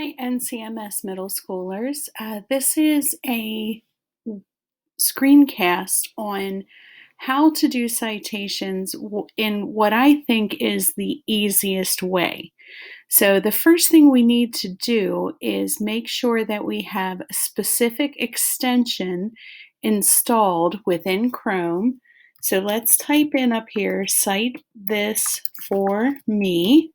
Hi, NCMS middle schoolers. This is a screencast on how to do citations in what I think is the easiest way. So the first thing we need to do is make sure that we have a specific extension installed within Chrome. So let's type in up here, cite this for me.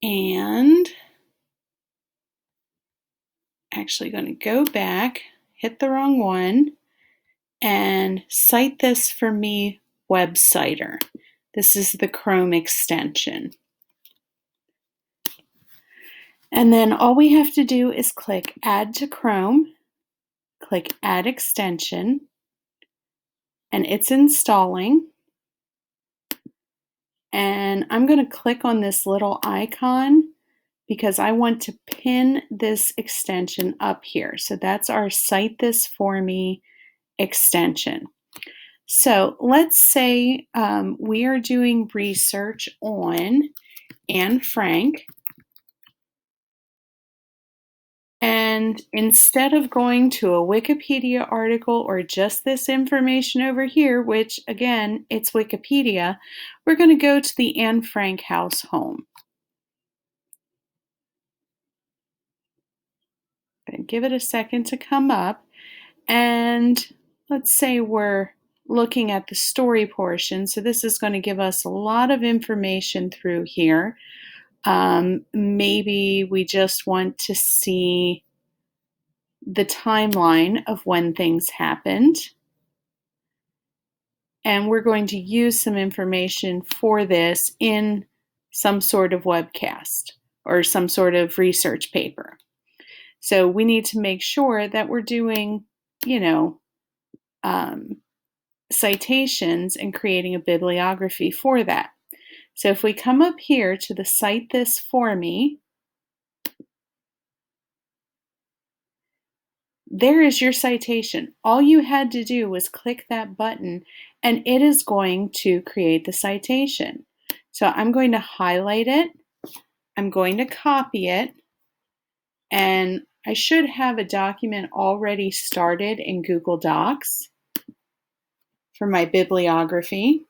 And actually going to go back, hit the wrong one, and cite this for me webciter. This is the Chrome extension. And then all we have to do is click Add to Chrome, click Add Extension, and it's installing. And I'm going to click on this little icon because I want to pin this extension up here. So that's our Cite This For Me extension. So let's say we are doing research on Anne Frank. And instead of going to a Wikipedia article or just this information over here, which again, it's Wikipedia, we're going to go to the Anne Frank house home. Give it a second to come up. And let's say we're looking at the story portion. So this is going to give us a lot of information through here. Maybe we just want to see the timeline of when things happened. And we're going to use some information for this in some sort of webcast or some sort of research paper. So we need to make sure that we're doing, citations and creating a bibliography for that. So if we come up here to the Cite This For Me, there is your citation. All you had to do was click that button and it is going to create the citation. So I'm going to highlight it, I'm going to copy it, and I should have a document already started in Google Docs for my bibliography.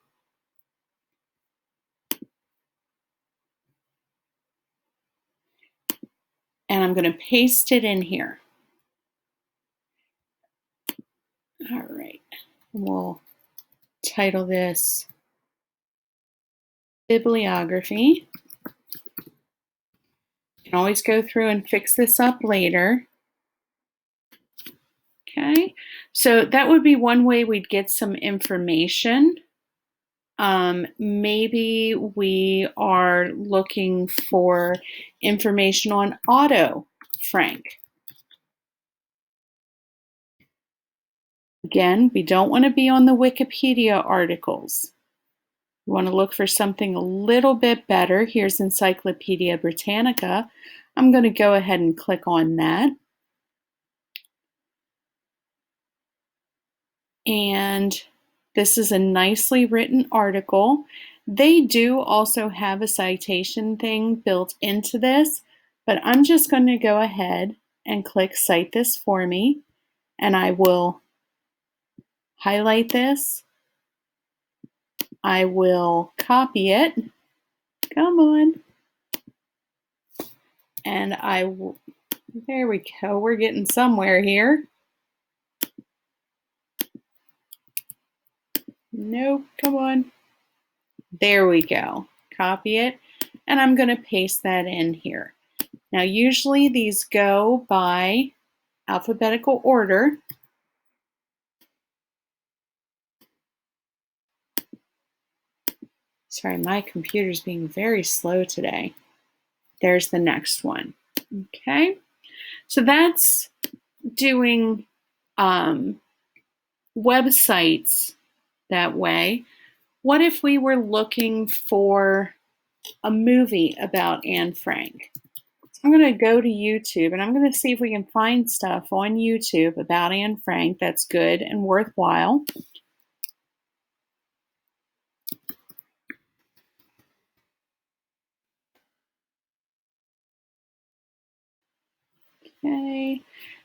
And I'm going to paste it in here. All right, we'll title this Bibliography. You can always go through and fix this up later. Okay, so that would be one way we'd get some information. Maybe we are looking for information on Otto Frank. Again, we don't want to be on the Wikipedia articles. We want to look for something a little bit better. Here's Encyclopedia Britannica. I'm going to go ahead and click on that. And this is a nicely written article. They do also have a citation thing built into this, but I'm just going to go ahead and click Cite This For Me, and I will highlight this. I will copy it. Come on. And I will, there we go. We're getting somewhere here. Nope, come on. There we go. Copy it, and I'm going to paste that in here. Now, usually these go by alphabetical order. Sorry, my computer's being very slow today. There's the next one. Okay, so that's doing websites that way. What if we were looking for a movie about Anne Frank? So I'm going to go to YouTube and I'm going to see if we can find stuff on YouTube about Anne Frank that's good and worthwhile. Okay.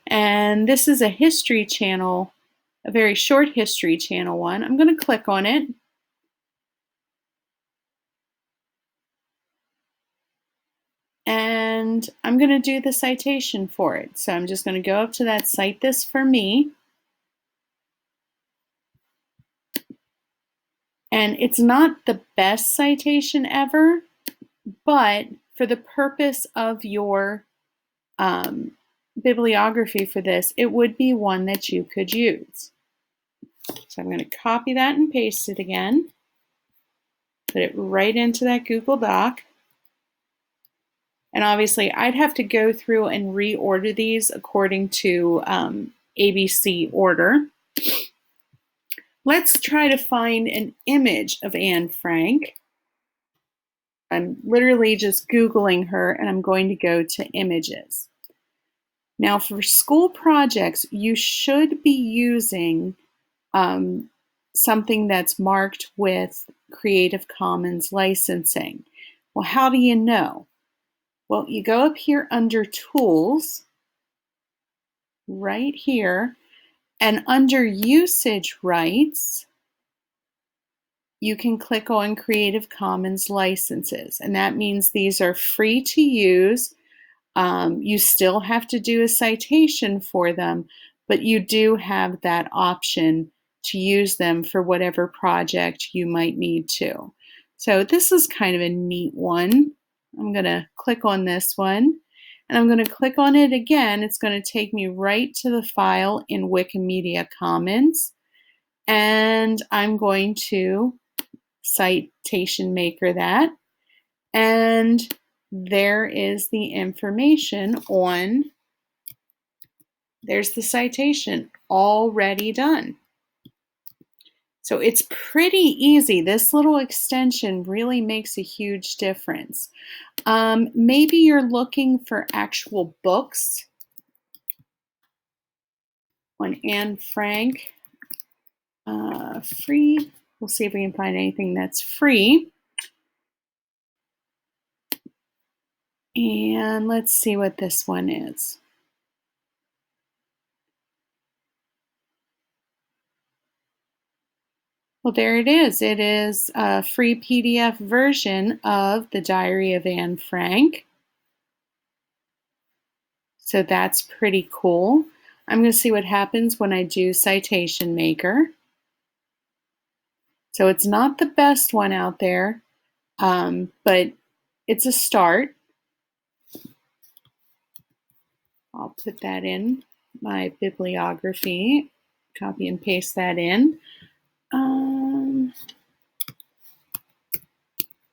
And this is a history channel, a very short history channel one. I'm going to click on it. And I'm going to do the citation for it. So I'm just going to go up to that Cite This for Me. And it's not the best citation ever, but for the purpose of your bibliography for this, it would be one that you could use. So I'm going to copy that and paste it again. Put it right into that Google Doc. And obviously, I'd have to go through and reorder these according to ABC order. Let's try to find an image of Anne Frank. I'm literally just Googling her, and I'm going to go to images. Now, for school projects, you should be using something that's marked with Creative Commons licensing. Well, how do you know? Well, you go up here under Tools, right here, and under Usage Rights, you can click on Creative Commons licenses, and that means these are free to use. You still have to do a citation for them, but you do have that option to use them for whatever project you might need to. So this is kind of a neat one. I'm going to click on this one, and I'm going to click on it again. It's going to take me right to the file in Wikimedia Commons, and I'm going to citation maker that, and there is the information on, there's the citation already done. So it's pretty easy. This little extension really makes a huge difference. Maybe you're looking for actual books on Anne Frank, free. We'll see if we can find anything that's free. And let's see what this one is. Well, there it is. It is a free PDF version of the Diary of Anne Frank. So that's pretty cool. I'm going to see what happens when I do Citation Maker. So it's not the best one out there, but it's a start. I'll put that in my bibliography, copy and paste that in.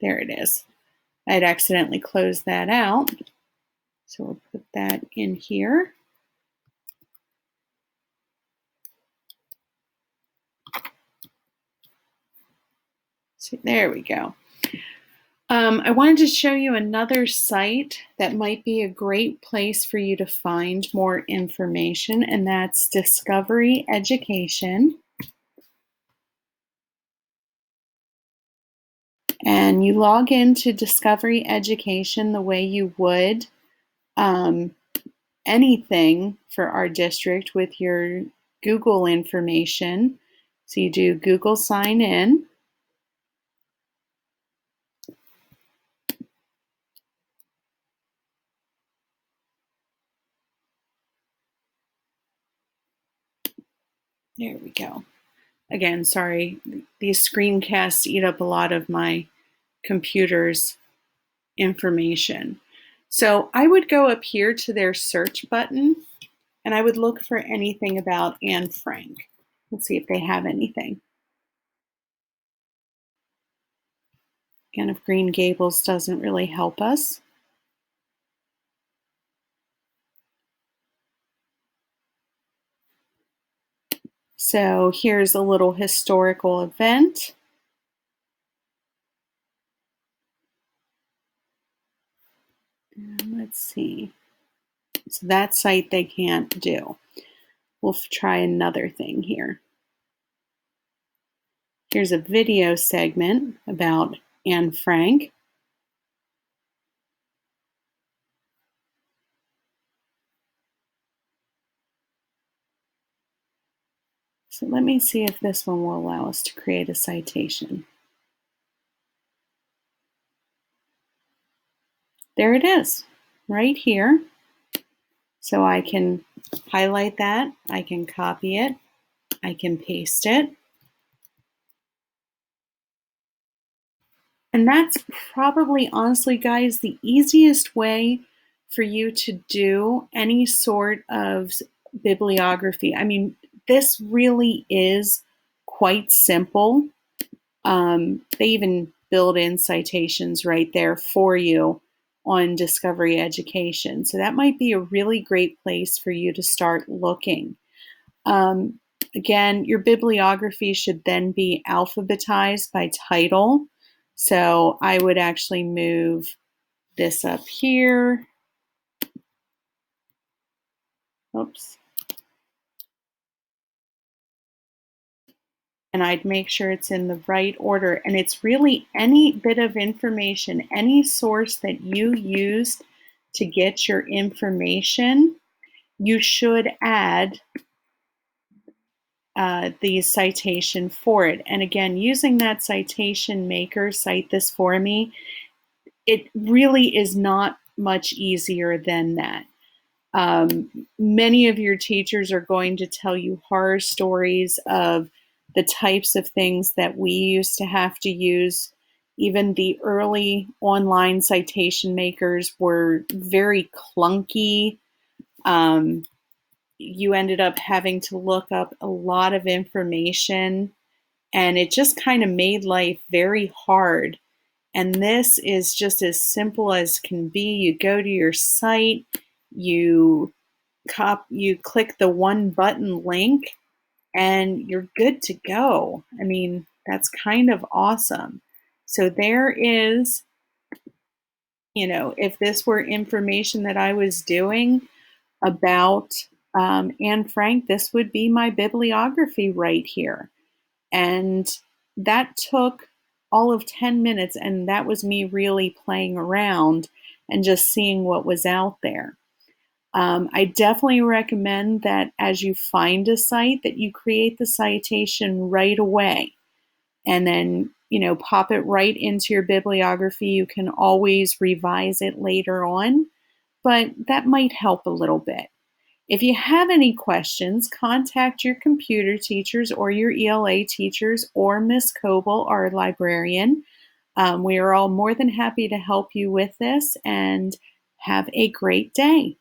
There it is. I'd accidentally closed that out. So we'll put that in here. So there we go. I wanted to show you another site that might be a great place for you to find more information, and that's Discovery Education. And you log into Discovery Education the way you would anything for our district with your Google information. So you do Google sign in. There we go. Again, sorry, these screencasts eat up a lot of my computer's information. So I would go up here to their search button, and I would look for anything about Anne Frank. Let's see if they have anything. Again, if Green Gables doesn't really help us. So here's a little historical event. And let's see. So that site they can't do. We'll try another thing here. Here's a video segment about Anne Frank. So let me see if this one will allow us to create a citation. There it is, right here. So I can highlight that, I can copy it, I can paste it. And that's probably, honestly, guys, the easiest way for you to do any sort of bibliography. I mean, this really is quite simple. They even build in citations right there for you on Discovery Education. So that might be a really great place for you to start looking. Um, Again, your bibliography should then be alphabetized by title. So I would actually move this up here. Oops. And I'd make sure it's in the right order. And it's really any bit of information, any source that you used to get your information, you should add the citation for it. And again, using that citation maker, Cite This For Me, it really is not much easier than that. Many of your teachers are going to tell you horror stories of the types of things that we used to have to use. Even the early online citation makers were very clunky. You ended up having to look up a lot of information, and it just kind of made life very hard. And this is just as simple as can be. You go to your site, you click the one button link, and you're good to go. I mean, that's kind of awesome. So there is, if this were information that I was doing about Anne Frank, this would be my bibliography right here. And that took all of 10 minutes, and that was me really playing around and just seeing what was out there. I definitely recommend that as you find a site that you create the citation right away and then, pop it right into your bibliography. You can always revise it later on, but that might help a little bit. If you have any questions, contact your computer teachers or your ELA teachers or Miss Coble, our librarian. We are all more than happy to help you with this, and have a great day.